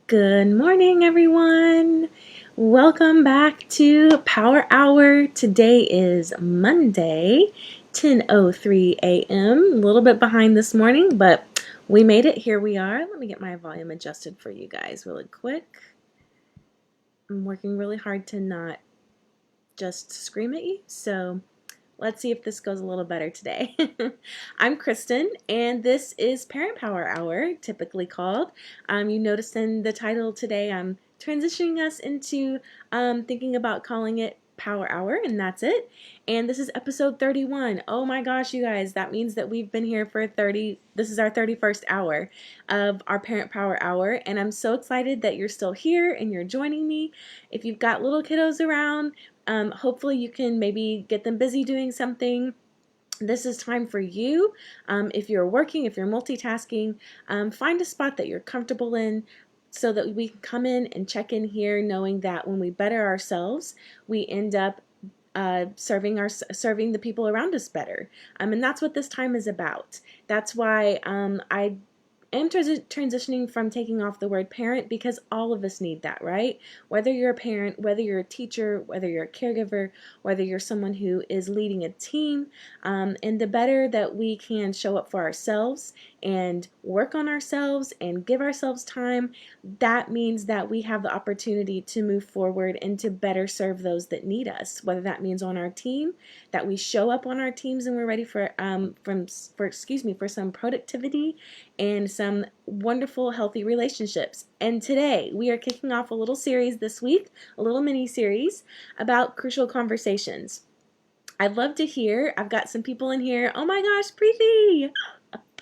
Good morning, everyone. Welcome back to Power Hour. Today is Monday, 10:03 a.m. A little bit behind this morning, but we made it. Here we are. Let me get my volume adjusted for you guys really quick. I'm working really hard to not just scream at you, so let's see if this goes a little better today. I'm Kristen, and this is Parent Power Hour, typically called. You noticed in the title today, I'm transitioning us into thinking about calling it Power Hour, and that's it. And this is episode 31. Oh my gosh, you guys, that means that we've been here for this is our 31st hour of our Parent Power Hour, and I'm so excited that you're still here and you're joining me. If you've got little kiddos around, hopefully you can maybe get them busy doing something. This is time for you. If you're working, if you're multitasking, find a spot that you're comfortable in so that we can come in and check in here knowing that when we better ourselves, we end up serving the people around us better. And that's what this time is about. That's why I am transitioning from taking off the word parent, because all of us need that, right? Whether you're a parent, whether you're a teacher, whether you're a caregiver, whether you're someone who is leading a team, and the better that we can show up for ourselves and work on ourselves and give ourselves time, that means that we have the opportunity to move forward and to better serve those that need us, whether that means on our team, that we show up on our teams and we're ready for some productivity and some wonderful, healthy relationships. And today we are kicking off a little series this week, a little mini series about crucial conversations. I'd love to hear. I've got some people in here. Oh my gosh, Preeti!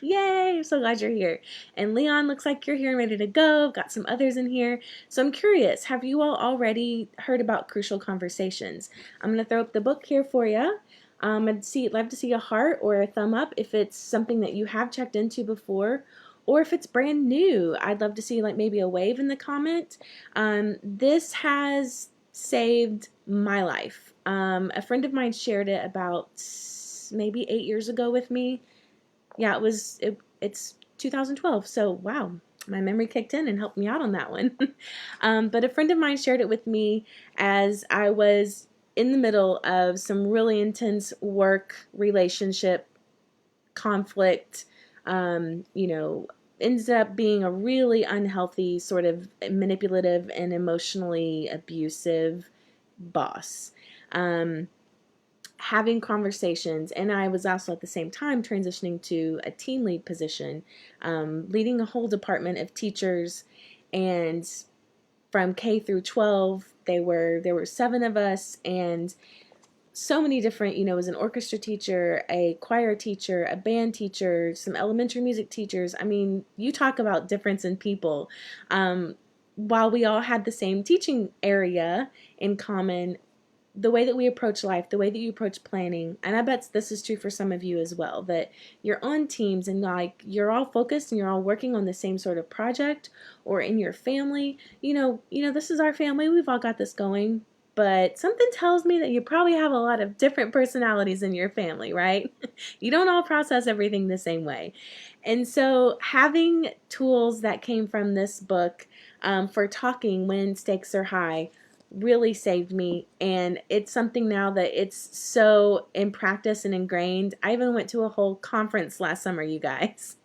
Yay! I'm so glad you're here. And Leon, looks like you're here and ready to go. I've got some others in here. So I'm curious, have you all already heard about crucial conversations? I'm going to throw up the book here for you. I'd love to see a heart or a thumb up if it's something that you have checked into before, or if it's brand new. I'd love to see like maybe a wave in the comment. This has saved my life. A friend of mine shared it about maybe 8 years ago with me. Yeah, it's 2012, so wow, my memory kicked in and helped me out on that one. But a friend of mine shared it with me as I was in the middle of some really intense work relationship conflict, ends up being a really unhealthy, sort of manipulative and emotionally abusive boss. Having conversations, and I was also at the same time transitioning to a team lead position, leading a whole department of teachers, and from K through 12, there were 7 of us, and so many different, it was an orchestra teacher, a choir teacher, a band teacher, some elementary music teachers. I mean, you talk about difference in people. While we all had the same teaching area in common, the way that we approach life, the way that you approach planning, and I bet this is true for some of you as well, that you're on teams and like you're all focused and you're all working on the same sort of project, or in your family, this is our family, we've all got this going, but something tells me that you probably have a lot of different personalities in your family, right? You don't all process everything the same way. And so having tools that came from this book for talking when stakes are high really saved me, and it's something now that it's so in practice and ingrained. I even went to a whole conference last summer, you guys,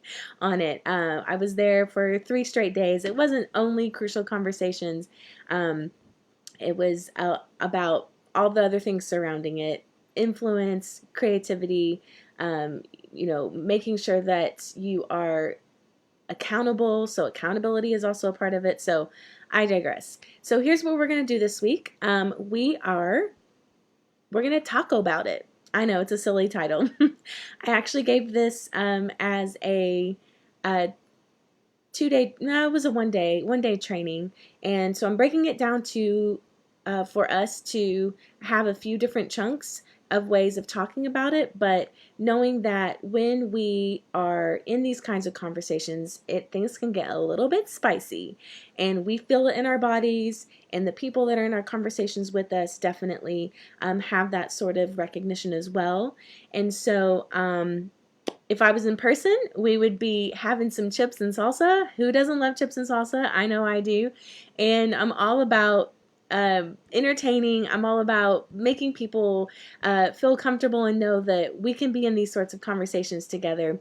on it. I was there for 3 straight days. It wasn't only crucial conversations. It was about all the other things surrounding it: influence, creativity, making sure that you are accountable. So accountability is also a part of it. So I digress. So here's what we're going to do this week. We're going to talk about it. I know it's a silly title. I actually gave this as a 2-day, no, it was a one day training. And so I'm breaking it down to for us to have a few different chunks of ways of talking about it, but knowing that when we are in these kinds of conversations, things can get a little bit spicy, and we feel it in our bodies, and the people that are in our conversations with us definitely have that sort of recognition as well. And so If I was in person, we would be having some chips and salsa. Who doesn't love chips and salsa? I know I do. And I'm all about entertaining. I'm all about making people feel comfortable and know that we can be in these sorts of conversations together.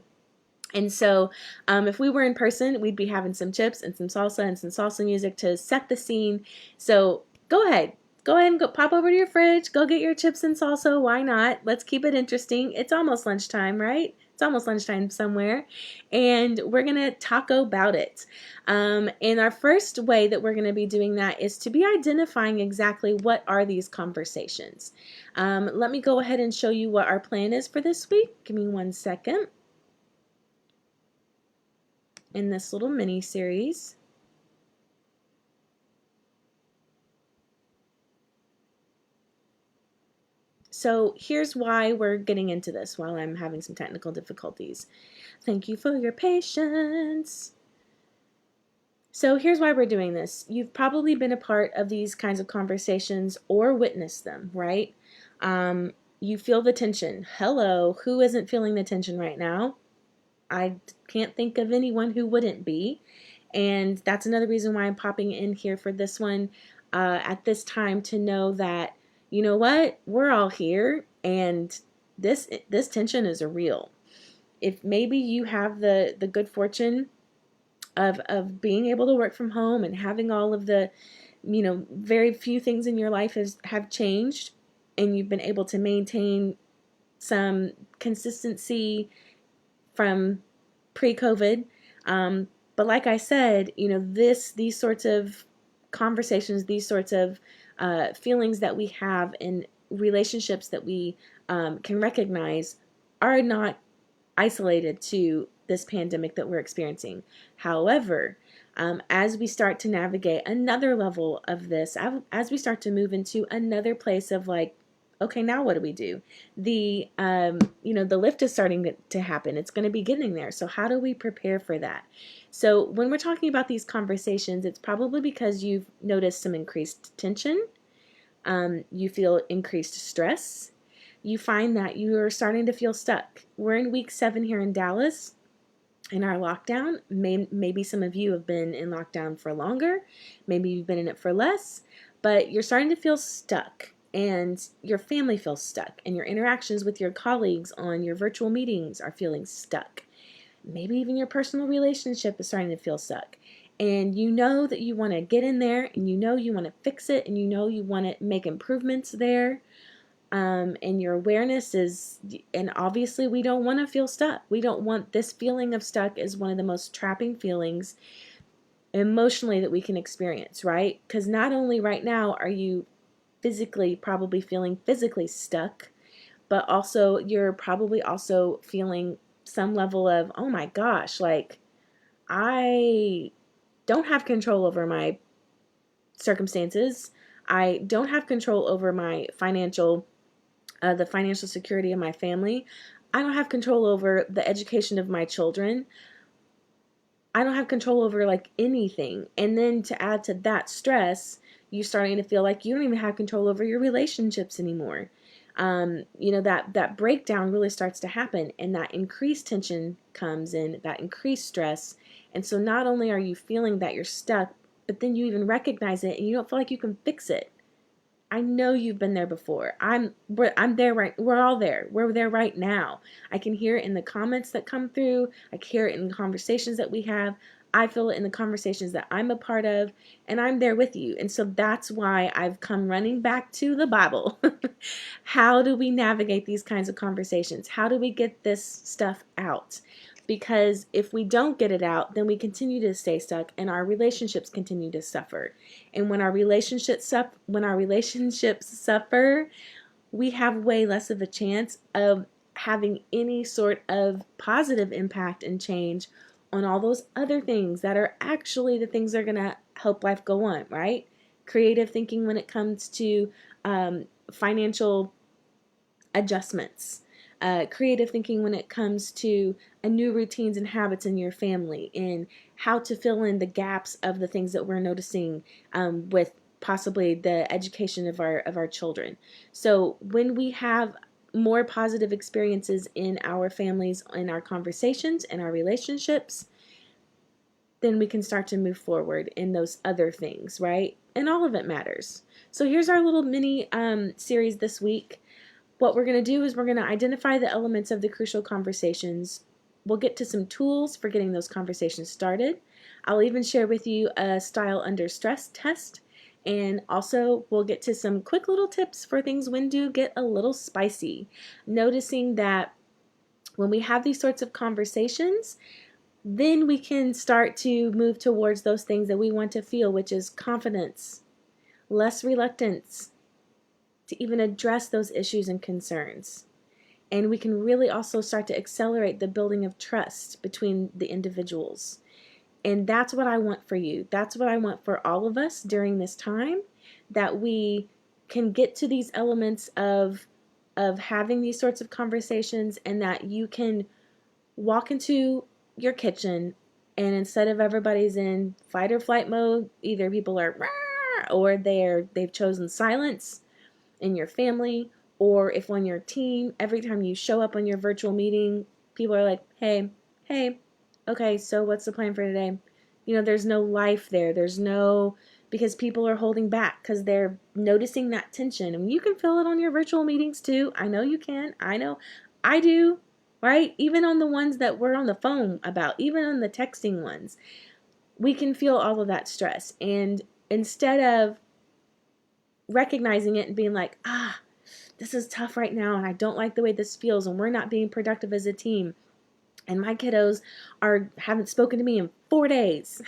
And so, if we were in person, we'd be having some chips and some salsa and some salsa music to set the scene. So, go ahead. Go ahead and go pop over to your fridge. Go get your chips and salsa. Why not? Let's keep it interesting. It's almost lunchtime, right? It's almost lunchtime somewhere. And we're going to taco about it. And our first way that we're going to be doing that is to be identifying exactly what are these conversations. Let me go ahead and show you what our plan is for this week. Give me 1 second. In this little mini series. So here's why we're getting into this while I'm having some technical difficulties. Thank you for your patience. So here's why we're doing this. You've probably been a part of these kinds of conversations or witnessed them, right? You feel the tension. Hello, who isn't feeling the tension right now? I can't think of anyone who wouldn't be. And that's another reason why I'm popping in here for this one at this time, to know that, you know what, we're all here, and this tension is real. If maybe you have the good fortune of being able to work from home and having all of the, very few things in your life have changed, and you've been able to maintain some consistency from pre-COVID. But like I said, these sorts of conversations, these sorts of feelings that we have in relationships that we can recognize are not isolated to this pandemic that we're experiencing. However, as we start to navigate another level of this, as we start to move into another place of like, okay, now what do we do? The lift is starting to happen. It's going to be getting there. So how do we prepare for that? So when we're talking about these conversations, it's probably because you've noticed some increased tension. You feel increased stress. You find that you are starting to feel stuck. We're in week 7 here in Dallas in our lockdown. Maybe some of you have been in lockdown for longer. Maybe you've been in it for less, but you're starting to feel stuck, and your family feels stuck, and your interactions with your colleagues on your virtual meetings are feeling stuck. Maybe even your personal relationship is starting to feel stuck. And you know that you want to get in there, and you know you want to fix it, and you know you want to make improvements there. And your awareness is, and obviously we don't want to feel stuck. We don't want this feeling of stuck is one of the most trapping feelings emotionally that we can experience, right? Because not only right now are you physically probably feeling physically stuck, but also you're probably also feeling some level of, oh my gosh, like I don't have control over my circumstances. I don't have control over my the financial security of my family. I don't have control over the education of my children. I don't have control over like anything. And then to add to that stress, you're starting to feel like you don't even have control over your relationships anymore. That breakdown really starts to happen, and that increased tension comes in, that increased stress. And so not only are you feeling that you're stuck, but then you even recognize it and you don't feel like you can fix it. I know you've been there before. I'm there right. We're all there. We're there right now. I can hear it in the comments that come through. I can hear it in the conversations that we have. I feel it in the conversations that I'm a part of, and I'm there with you. And so that's why I've come running back to the Bible. How do we navigate these kinds of conversations? How do we get this stuff out? Because if we don't get it out, then we continue to stay stuck, and our relationships continue to suffer. And when our relationships suffer, we have way less of a chance of having any sort of positive impact and change on all those other things that are actually the things that are going to help life go on, right? Creative thinking when it comes to financial adjustments. Creative thinking when it comes to new routines and habits in your family, and how to fill in the gaps of the things that we're noticing with possibly the education of our children. So when we have more positive experiences in our families, in our conversations, in our relationships, then we can start to move forward in those other things, right? And all of it matters. So here's our little mini series this week. What we're going to do is we're going to identify the elements of the crucial conversations. We'll get to some tools for getting those conversations started. I'll even share with you a style under stress test. And also we'll get to some quick little tips for things when do get a little spicy. Noticing that when we have these sorts of conversations, then we can start to move towards those things that we want to feel, which is confidence, less reluctance to even address those issues and concerns. And we can really also start to accelerate the building of trust between the individuals. And that's what I want for you. That's what I want for all of us during this time, that we can get to these elements of having these sorts of conversations, and that you can walk into your kitchen and instead of everybody's in fight or flight mode, either people are "Rah!" or they've chosen silence in your family, or if on your team, every time you show up on your virtual meeting, people are like, hey, okay, so what's the plan for today? There's no life there. There's no, because people are holding back because they're noticing that tension. And you can feel it on your virtual meetings too. I know you can. I know I do, right? Even on the ones that we're on the phone about, even on the texting ones, we can feel all of that stress. And instead of recognizing it and being like, this is tough right now and I don't like the way this feels and we're not being productive as a team and my kiddos haven't spoken to me in 4 days,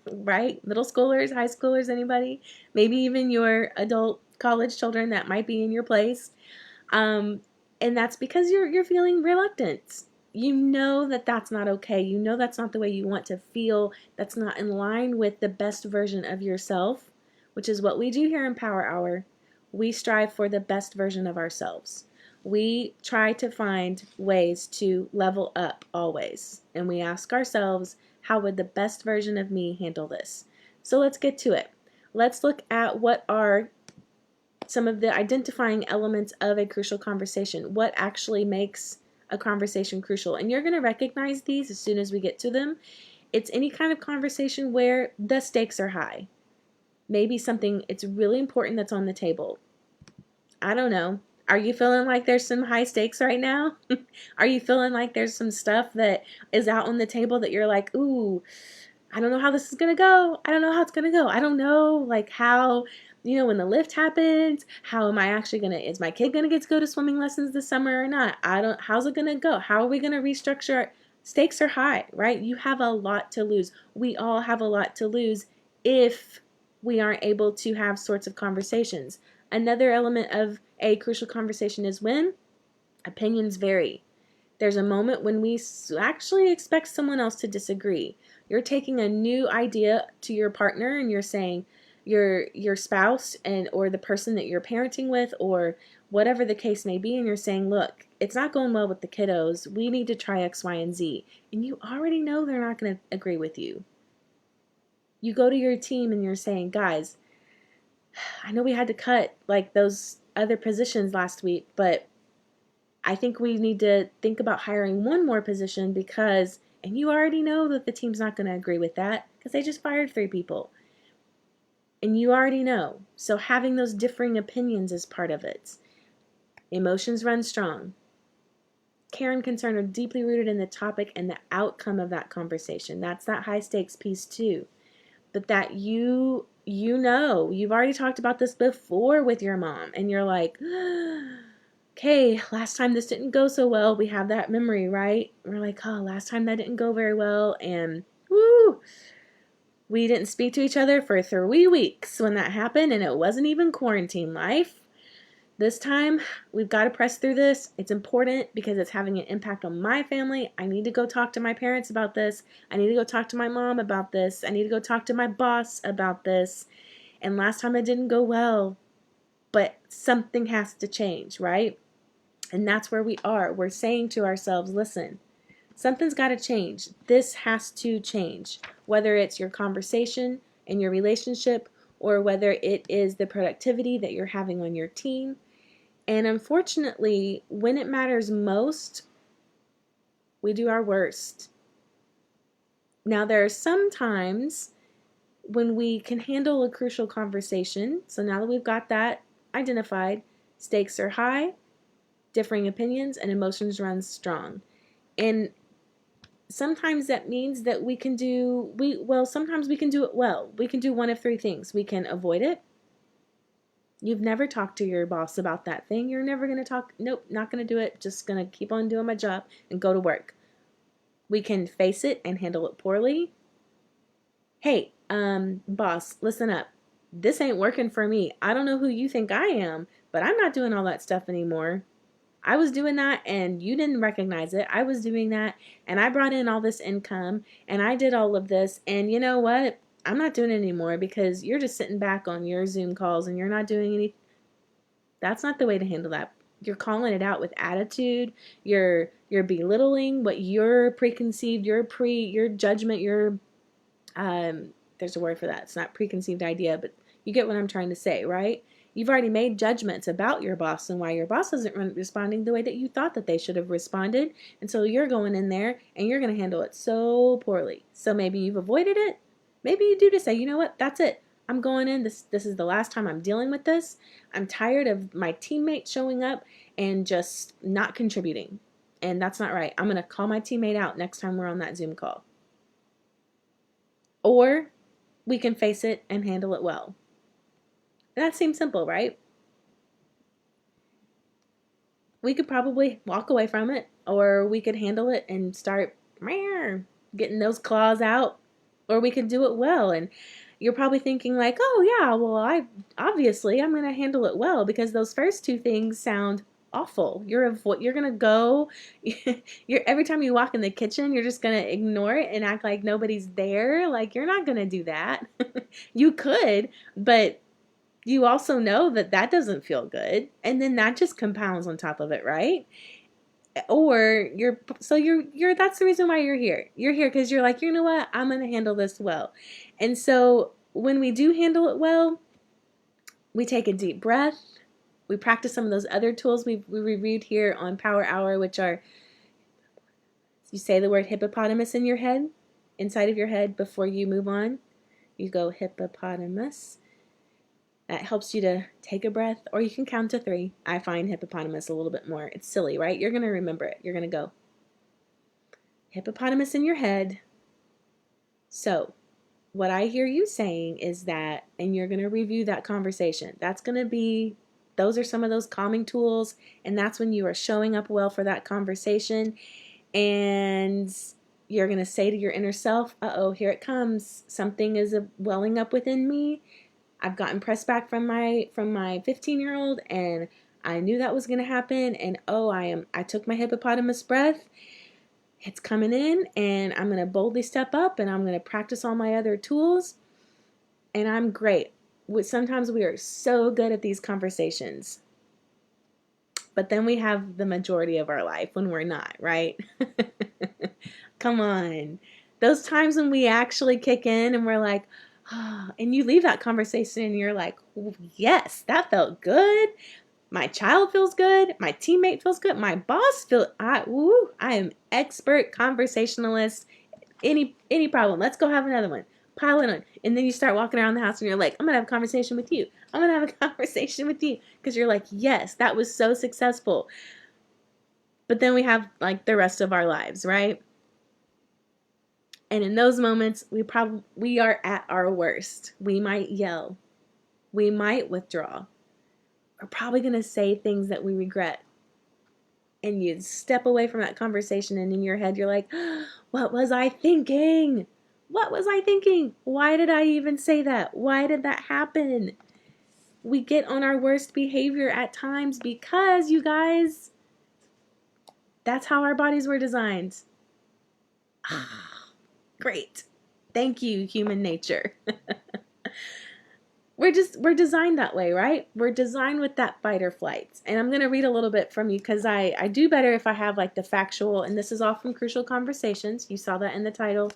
right? Middle schoolers, high schoolers, anybody? Maybe even your adult college children that might be in your place. And that's because you're feeling reluctant. You know that that's not okay. You know that's not the way you want to feel. That's not in line with the best version of yourself, which is what we do here in Power Hour. We strive for the best version of ourselves. We try to find ways to level up always. And we ask ourselves, how would the best version of me handle this? So let's get to it. Let's look at what are some of the identifying elements of a crucial conversation. What actually makes a conversation crucial? And you're going to recognize these as soon as we get to them. It's any kind of conversation where the stakes are high. Maybe something it's really important that's on the table. I don't know. Are you feeling like there's some high stakes right now? Are you feeling like there's some stuff that is out on the table that you're like, ooh, I don't know how this is going to go. I don't know how it's going to go. I don't know, like how, when the lift happens, how am I actually going to, is my kid going to get to go to swimming lessons this summer or not? How's it going to go? How are we going to restructure? Stakes are high, right? You have a lot to lose. We all have a lot to lose if we aren't able to have sorts of conversations. Another element of a crucial conversation is when opinions vary. There's a moment when we actually expect someone else to disagree. You're taking a new idea to your partner and you're saying your spouse or the person that you're parenting with or whatever the case may be, and you're saying, look, it's not going well with the kiddos. We need to try X, Y, and Z. And you already know they're not going to agree with you. You go to your team and you're saying, guys, I know we had to cut like those other positions last week, but I think we need to think about hiring one more position because, and you already know that the team's not going to agree with that because they just fired 3 people. And you already know. So having those differing opinions is part of it. Emotions run strong. Care and concern are deeply rooted in the topic and the outcome of that conversation. That's that high stakes piece too. But that you've already talked about this before with your mom and you're like, okay, last time this didn't go so well. We have that memory, right? We're like, oh, last time that didn't go very well. And we didn't speak to each other for 3 weeks when that happened, and it wasn't even quarantine life. This time, we've got to press through this. It's important because it's having an impact on my family. I need to go talk to my parents about this. I need to go talk to my mom about this. I need to go talk to my boss about this. And last time it didn't go well, but something has to change, right? And that's where we are. We're saying to ourselves, listen, something's got to change. This has to change. Whether it's your conversation and your relationship or whether it is the productivity that you're having on your team. And unfortunately, when it matters most, we do our worst. Now, there are some times when we can handle a crucial conversation. So now that we've got that identified, stakes are high, differing opinions, and emotions run strong. And sometimes that means that sometimes we can do it well. We can do one of three things. We can avoid it. You've never talked to your boss about that thing. You're never going to talk. Nope, not going to do it. Just going to keep on doing my job and go to work. We can face it and handle it poorly. Hey, boss, listen up. This ain't working for me. I don't know who you think I am, but I'm not doing all that stuff anymore. I was doing that and you didn't recognize it. I was doing that and I brought in all this income and I did all of this. And you know what? I'm not doing it anymore because you're just sitting back on your Zoom calls and you're not doing anything. That's not the way to handle that. You're calling it out with attitude. You're belittling what your preconceived, your judgment, there's a word for that. It's not preconceived idea, but you get what I'm trying to say, right? You've already made judgments about your boss and why your boss isn't responding the way that you thought that they should have responded. And so you're going in there and you're going to handle it so poorly. So maybe you've avoided it. Maybe you do just say, you know what, that's it. I'm going in. This is the last time I'm dealing with this. I'm tired of my teammate showing up and just not contributing. And that's not right. I'm going to call my teammate out next time we're on that Zoom call. Or we can face it and handle it well. And that seems simple, right? We could probably walk away from it, or we could handle it and start getting those claws out, or we could do it well. And you're probably thinking like, oh yeah, well I'm going to handle it well because those first two things sound awful. You're going to go, every time you walk in the kitchen, you're just going to ignore it and act like nobody's there. Like you're not going to do that. You could, but you also know that that doesn't feel good. And then that just compounds on top of it, right? Or that's the reason why you're here. You're here because you're like, you know what? I'm going to handle this well. And so when we do handle it well, we take a deep breath. We practice some of those other tools we reviewed here on Power Hour, which are, you say the word hippopotamus in your head, inside of your head before you move on. You go hippopotamus. That helps you to take a breath, or you can count to 3. I find hippopotamus a little bit more. It's silly, right? You're going to remember it. You're going to go hippopotamus in your head. So what I hear you saying is that, and you're going to review that conversation. Those are some of those calming tools, and that's when you are showing up well for that conversation. And you're going to say to your inner self, uh-oh, here it comes. Something is welling up within me. I've gotten pressed back from my 15-year-old, and I knew that was going to happen. And I took my hippopotamus breath. It's coming in, and I'm going to boldly step up, and I'm going to practice all my other tools. And I'm great. Sometimes we are so good at these conversations, but then we have the majority of our life when we're not, right? Come on. Those times when we actually kick in and we're like, oh, and you leave that conversation and you're like, yes, that felt good. My child feels good. My teammate feels good. My boss I am expert conversationalist. Any problem. Let's go have another one. Pile it on. And then you start walking around the house and you're like, I'm going to have a conversation with you. I'm going to have a conversation with you. Because you're like, yes, that was so successful. But then we have like the rest of our lives, right? And in those moments, we are at our worst. We might yell. We might withdraw. We're probably going to say things that we regret. And you step away from that conversation, and in your head, you're like, what was I thinking? What was I thinking? Why did I even say that? Why did that happen? We get on our worst behavior at times because, you guys, that's how our bodies were designed. Great. Thank you, human nature. We're designed that way, right? We're designed with that fight or flight. And I'm going to read a little bit from you because I do better if I have like the factual, and this is all from Crucial Conversations. You saw that in the title.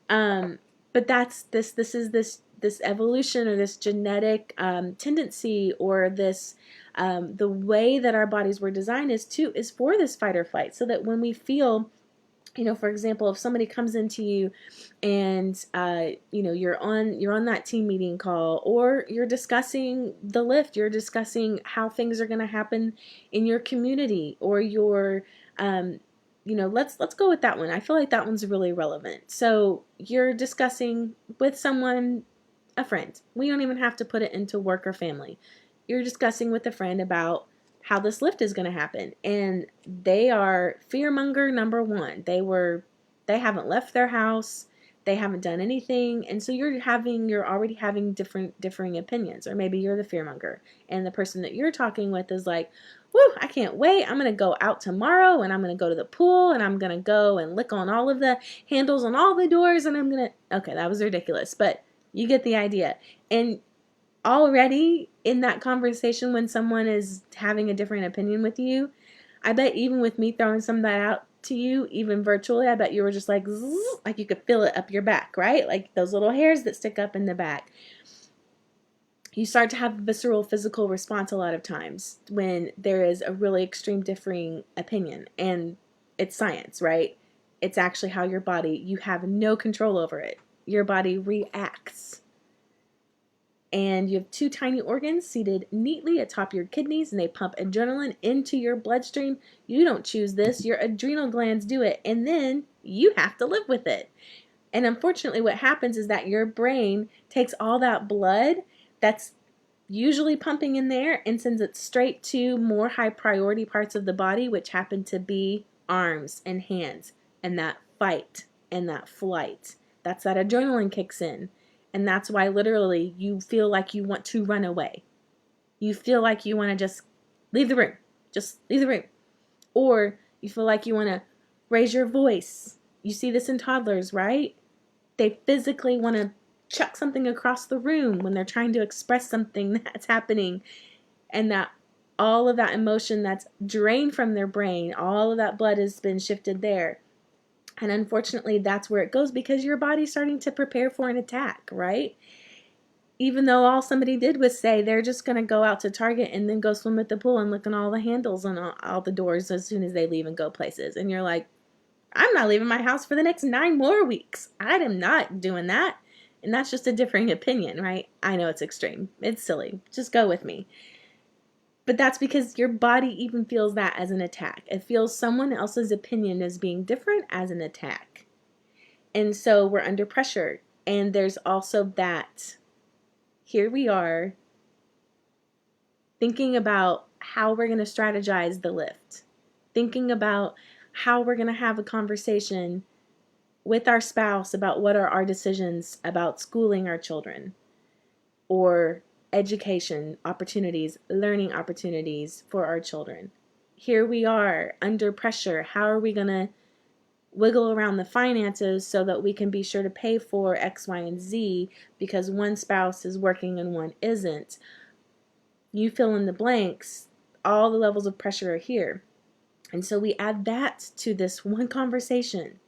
But that's this evolution or this genetic tendency or this The way that our bodies were designed is for this fight or flight, so that when we feel, for example, if somebody comes into you and you're on that team meeting call, or you're discussing the lift, you're discussing how things are going to happen in your community, or let's go with that one. I feel like that one's really relevant. So you're discussing with someone, a friend. We don't even have to put it into work or family. You're discussing with a friend about how this lift is going to happen, and they are fearmonger number one. They haven't left their house, they haven't done anything, and so you're already having differing opinions. Or maybe you're the fearmonger, and the person that you're talking with is like, whoo, I can't wait, I'm going to go out tomorrow, and I'm going to go to the pool, and I'm going to go and lick on all of the handles on all the doors, and okay, that was ridiculous, but you get the idea. And already in that conversation, when someone is having a different opinion with you, I bet even with me throwing some of that out to you, even virtually, I bet you were just like, zzz, like you could feel it up your back, right? Like those little hairs that stick up in the back. You start to have a visceral physical response a lot of times when there is a really extreme differing opinion. And it's science, right? It's actually how your body, you have no control over it. Your body reacts. And you have two tiny organs seated neatly atop your kidneys, and they pump adrenaline into your bloodstream. You don't choose this. Your adrenal glands do it, and then you have to live with it. And unfortunately, what happens is that your brain takes all that blood that's usually pumping in there and sends it straight to more high priority parts of the body, which happen to be arms and hands, and that fight and that flight. That's that adrenaline kicks in. And that's why literally you feel like you want to run away. You feel like you want to just leave the room. Just leave the room. Or you feel like you want to raise your voice. You see this in toddlers, right? They physically want to chuck something across the room when they're trying to express something that's happening. And that all of that emotion that's drained from their brain, all of that blood has been shifted there. And unfortunately, that's where it goes, because your body's starting to prepare for an attack, right? Even though all somebody did was say they're just going to go out to Target and then go swim at the pool and look at all the handles on all the doors as soon as they leave and go places. And you're like, I'm not leaving my house for the next 9 more weeks. I am not doing that. And that's just a differing opinion, right? I know it's extreme. It's silly. Just go with me. But that's because your body even feels that as an attack. It feels someone else's opinion as being different as an attack. And so we're under pressure. And there's also that. Here we are thinking about how we're going to strategize the lift. Thinking about how we're going to have a conversation with our spouse about what are our decisions about schooling our children, or education opportunities, learning opportunities for our children. Here we are under pressure. How are we going to wiggle around the finances so that we can be sure to pay for X, Y, and Z because one spouse is working and one isn't? You fill in the blanks. All the levels of pressure are here. And so we add that to this one conversation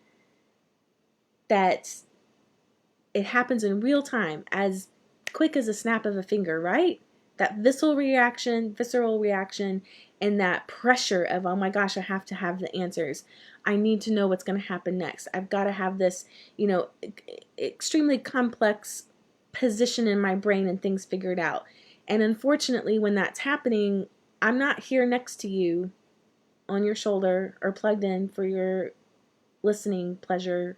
that it happens in real time, as quick as a snap of a finger, right? That visceral reaction, and that pressure of, oh my gosh, I have to have the answers. I need to know what's going to happen next. I've got to have this, extremely complex position in my brain and things figured out. And unfortunately, when that's happening, I'm not here next to you on your shoulder or plugged in for your listening pleasure.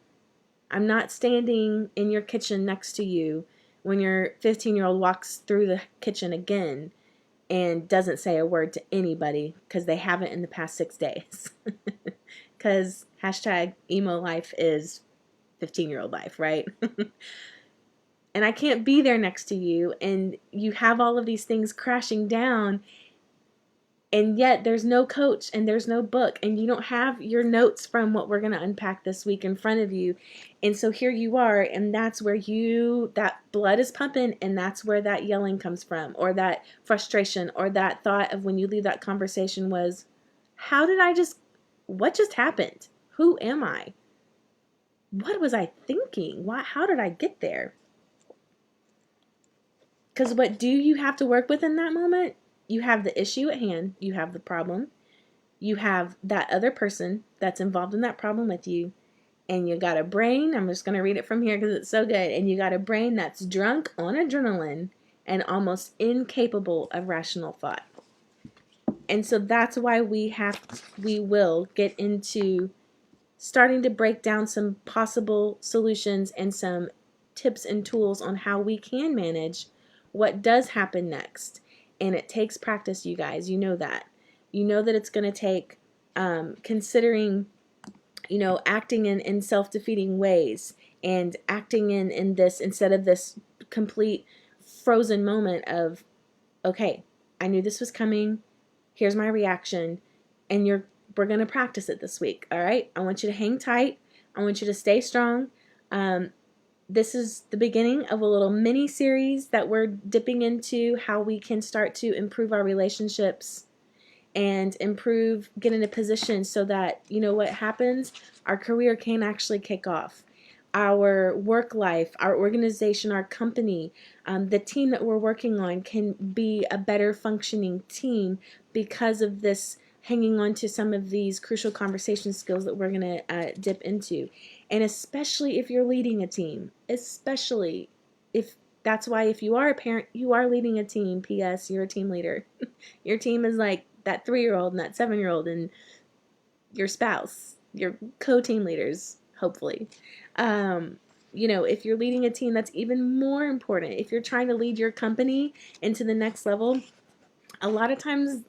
I'm not standing in your kitchen next to you when your 15-year-old walks through the kitchen again and doesn't say a word to anybody because they haven't in the past 6 days. Because #emo life is 15-year-old life, right? And I can't be there next to you, and you have all of these things crashing down, and yet there's no coach and there's no book, and you don't have your notes from what we're going to unpack this week in front of you. And so here you are, and that's where that blood is pumping, and that's where that yelling comes from, or that frustration, or that thought of when you leave that conversation was, what just happened? Who am I? What was I thinking? How did I get there? Because what do you have to work with in that moment? you have the issue at hand, you have the problem, you have that other person that's involved in that problem with you, and you got a brain, I'm just going to read it from here because it's so good, and you got a brain that's drunk on adrenaline and almost incapable of rational thought. And so that's why we will get into starting to break down some possible solutions and some tips and tools on how we can manage what does happen next. And it takes practice, you guys. You know that. You know that it's going to take considering, acting in self-defeating ways and acting in this instead of this complete frozen moment of, okay, I knew this was coming. Here's my reaction. And we're going to practice it this week. All right. I want you to hang tight. I want you to stay strong. This is the beginning of a little mini series that we're dipping into how we can start to improve our relationships and get in a position so that, what happens, our career can actually kick off. Our work life, our organization, our company, the team that we're working on can be a better functioning team because of this hanging on to some of these crucial conversation skills that we're going to dip into. And especially if you're leading a team, especially if that's why if you are a parent, you are leading a team. P.S. You're a team leader. Your team is like that 3-year-old and that 7-year-old and your spouse, your co-team leaders, hopefully. If you're leading a team, that's even more important. If you're trying to lead your company into the next level, a lot of times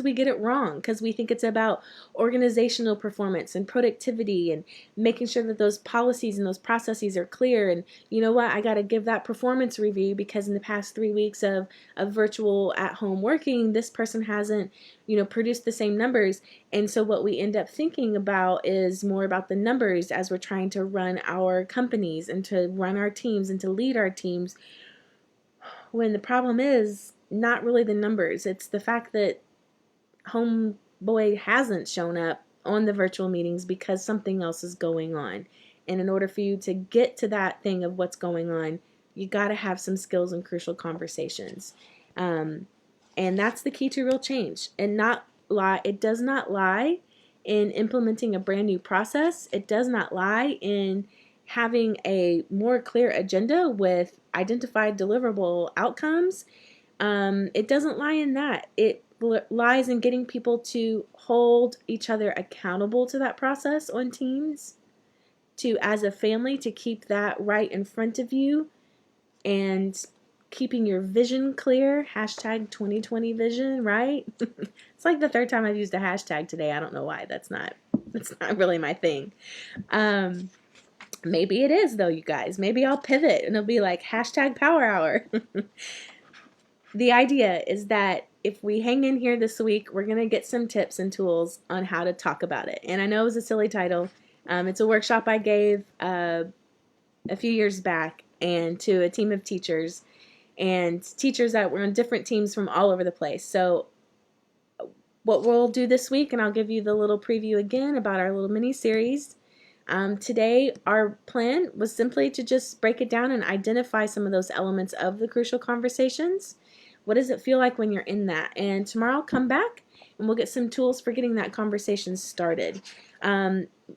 we get it wrong because we think it's about organizational performance and productivity and making sure that those policies and those processes are clear. And you know what? I got to give that performance review because in the past 3 weeks of virtual at-home working, this person hasn't, produced the same numbers. And so what we end up thinking about is more about the numbers as we're trying to run our companies and to run our teams and to lead our teams, when the problem is not really the numbers. It's the fact that homeboy hasn't shown up on the virtual meetings because something else is going on. And in order for you to get to that thing of what's going on, you got to have some skills and crucial conversations. And that's the key to real change. And it does not lie in implementing a brand new process. It does not lie in having a more clear agenda with identified deliverable outcomes. It doesn't lie in that. It lies in getting people to hold each other accountable to that process on teams, to, as a family, to keep that right in front of you and keeping your vision clear. Hashtag 2020 vision, right? It's like the third time I've used a hashtag today. I don't know why. That's not really my thing. Maybe it is though, you guys. Maybe I'll pivot and it'll be like hashtag power hour. The idea is that if we hang in here this week, we're going to get some tips and tools on how to talk about it. And I know it was a silly title. It's a workshop I gave a few years back and to a team of teachers and teachers that were on different teams from all over the place. So what we'll do this week, and I'll give you the little preview again about our little mini series. Today, our plan was simply to just break it down and identify some of those elements of the crucial conversations. What does it feel like when you're in that? And tomorrow I'll come back and we'll get some tools for getting that conversation started.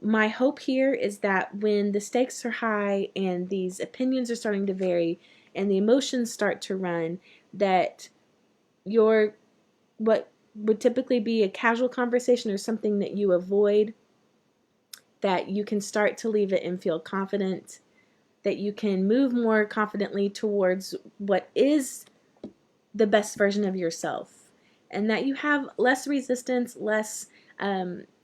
My hope here is that when the stakes are high and these opinions are starting to vary and the emotions start to run, that what would typically be a casual conversation or something that you avoid, that you can start to leave it and feel confident, that you can move more confidently towards what is the best version of yourself, and that you have less resistance, less,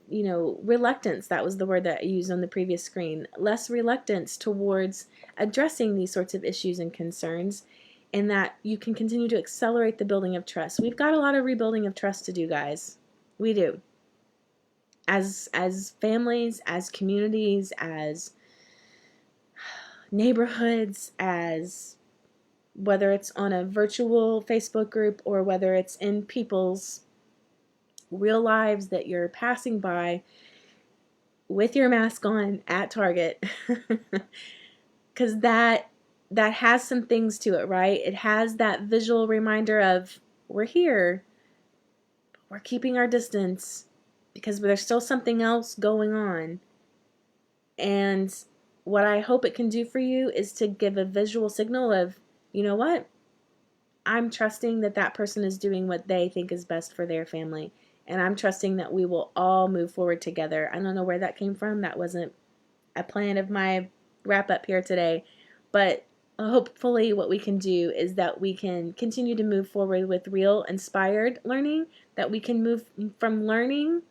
reluctance. That was the word that I used on the previous screen. Less reluctance towards addressing these sorts of issues and concerns, and that you can continue to accelerate the building of trust. We've got a lot of rebuilding of trust to do, guys. We do. As families, as communities, as neighborhoods, as whether it's on a virtual Facebook group or whether it's in people's real lives that you're passing by with your mask on at Target, because that has some things to it, right? It has that visual reminder of we're here. We're keeping our distance because there's still something else going on. And what I hope it can do for you is to give a visual signal of, you know what? I'm trusting that that person is doing what they think is best for their family. And I'm trusting that we will all move forward together. I don't know where that came from. That wasn't a plan of my wrap up here today. But hopefully what we can do is that we can continue to move forward with real inspired learning, that we can move from learning,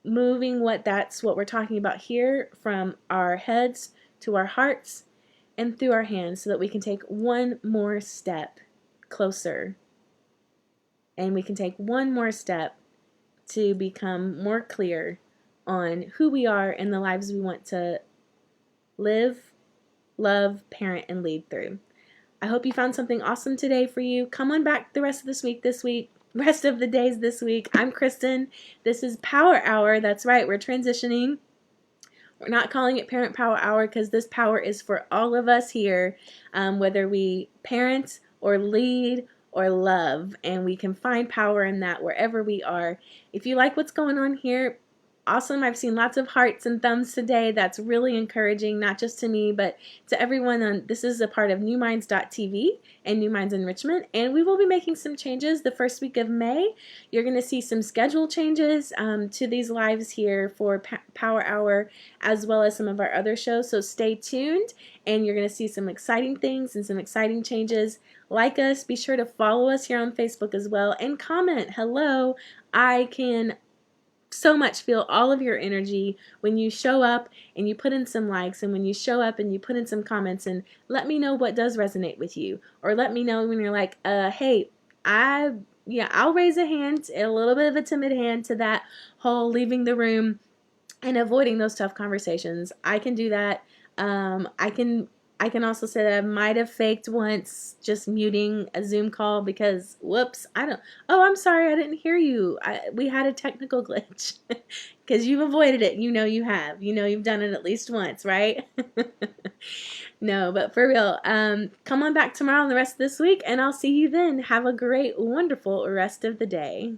that's what we're talking about here, from our heads to our hearts and through our hands, so that we can take one more step closer, and we can take one more step to become more clear on who we are and the lives we want to live, love, parent, and lead through. I hope you found something awesome today for you. Come on back the rest of this week, rest of the days this week. I'm Kristen. This is Power Hour. That's right, we're transitioning. We're not calling it Parent Power Hour because this power is for all of us here, whether we parent or lead or love, and we can find power in that wherever we are. If you like what's going on here, awesome. I've seen lots of hearts and thumbs today. That's really encouraging, not just to me, but to everyone. This is a part of newminds.tv and New Minds Enrichment, and we will be making some changes the first week of May. You're going to see some schedule changes to these lives here for Power Hour, as well as some of our other shows, so stay tuned, and you're going to see some exciting things and some exciting changes. Like us, be sure to follow us here on Facebook as well, and comment. Hello, I can so much feel all of your energy when you show up and you put in some likes, and when you show up and you put in some comments, and let me know what does resonate with you, or let me know when you're like, hey, I'll raise a hand, a little bit of a timid hand, to that whole leaving the room and avoiding those tough conversations. I can do that. I can also say that I might have faked once just muting a Zoom call because, whoops, I'm sorry, I didn't hear you. We had a technical glitch. Because you've avoided it. You know you have. You know you've done it at least once, right? No, but for real, come on back tomorrow and the rest of this week, and I'll see you then. Have a great, wonderful rest of the day.